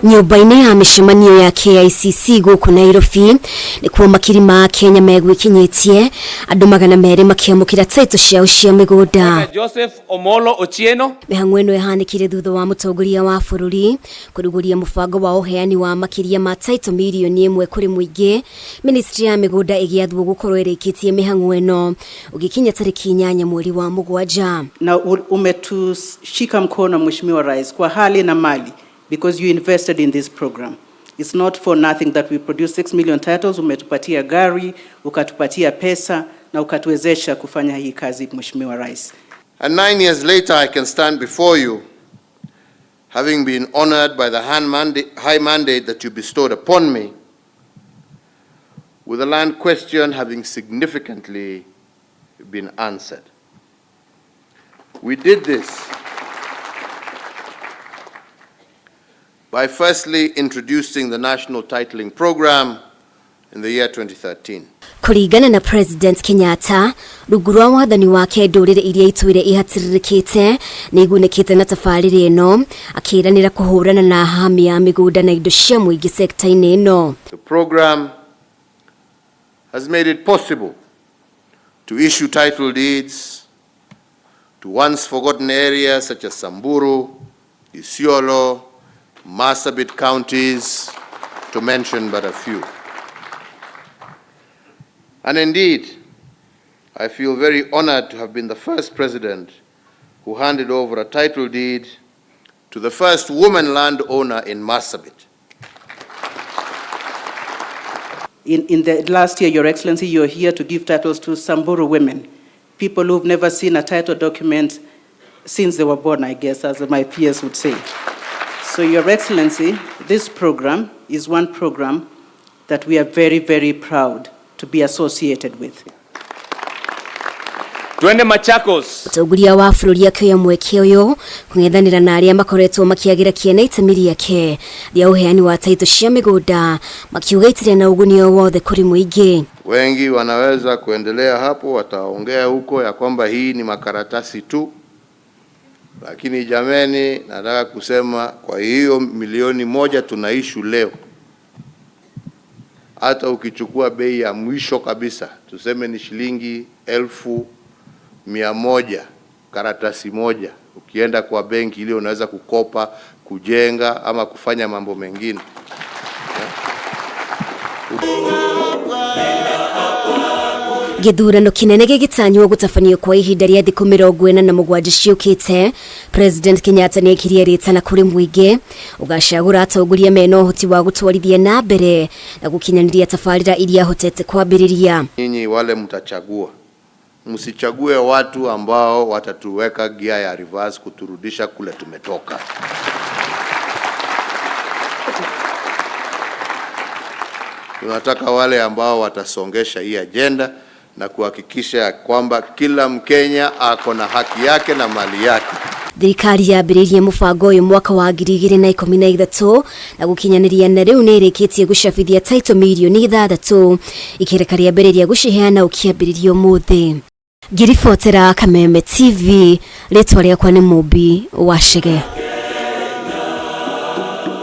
Nyumba-ini ya mishemanio ya KICC guku Nairobi ni kuo makiri ma Kenya megwikinyitie andu 200 makiamukira title ciao cia migunda. Joseph Omolo Ochieno Mihang'o ino ihanikire thutha wa mutongoria wa bururi kuruguria mubango wa uheani wa makiria ma title mirioni imwe kuri muingi. Ministry ya migunda igiathwo gukorwo irikitie mihang'o ino ugikinya tariki 8 mweri wa Mugwanja. Na umetushika mkono Mheshimiwa Rais kwa hali na mali, because you invested in this program. It's not for nothing that we produce 6 million titles. Umetupatia gari, ukatupatia pesa na ukatuwezesha kufanya hii kazi Mheshimiwa Rais. And 9 years later I can stand before you, having been honored by the high mandate that you bestowed upon me, with the land question having significantly been answered. We did this by firstly introducing the national titling program in the year 2013. Kurigana na President Kenyatta, rugurwa wathani wake ndurire iria itwire ihatiririkite nigunikite na tafariri ino akiranira kuhurana na hami ya migunda na indo cia muingi sekta-ini ino. The program has made it possible to issue title deeds to once forgotten areas such as Samburu, Isiolo, Marsabit counties, to mention but a few. And indeed, I feel very honored to have been the first president who handed over a title deed to the first woman landowner in Marsabit. In the last year, Your Excellency, you're here to give titles to Samburu women, people who've never seen a title document since they were born, I guess, as my peers would say. So, Your Excellency, this program is one program that we are very, very proud to be associated with. Twende Machakos. Mutongoria wa bururi akioya mweke uyu kung'ethanira na aria makoretwo makiagira kiena itemi riake ria uheani wa title cia migunda makiuga itire na uguni wothe kuri muingi. Wengi wanaweza kuendelea hapo, wataongea huko ya kwamba hii ni makaratasi tu. Lakini jameni, nataka kusema kwa hiyo milioni 1 tunaishu leo, hata ukichukua bei ya mwisho kabisa, tuseme ni shilingi 1,100 karatasi moja, ukienda kwa benki ile unaweza kukopa, kujenga ama kufanya mambo mengine. Githurano kinene gigitanywo gutafanio kwa ihinda ria thiku 47 ciukite. President Kenyatta ni ekirie ritana kuri muingi ugacagura atongoria mena uhoti wa gutwarithia na mbere na gukinyaniria tafarira iria hotete kwambiriria. Nyinyi wale mtachagua, msichague watu ambao watatuweka gia ya reverse kuturudisha kule tumetoka. Tunataka wale ambao watasongesha hii agenda na kuhakikisha kwamba kila Mkenya ako na haki yake na mali yake. Thirikari yambiririe mubango uyu mwaka wa 2013 na gukinyaniria na riu ni irikitie gucabithia title mirioni 6 ikireka riambiriria guciheana ukiambiririo muthi. Ngiribotera Kameme TV, ritwa riakwa ni Mubi wa Shege.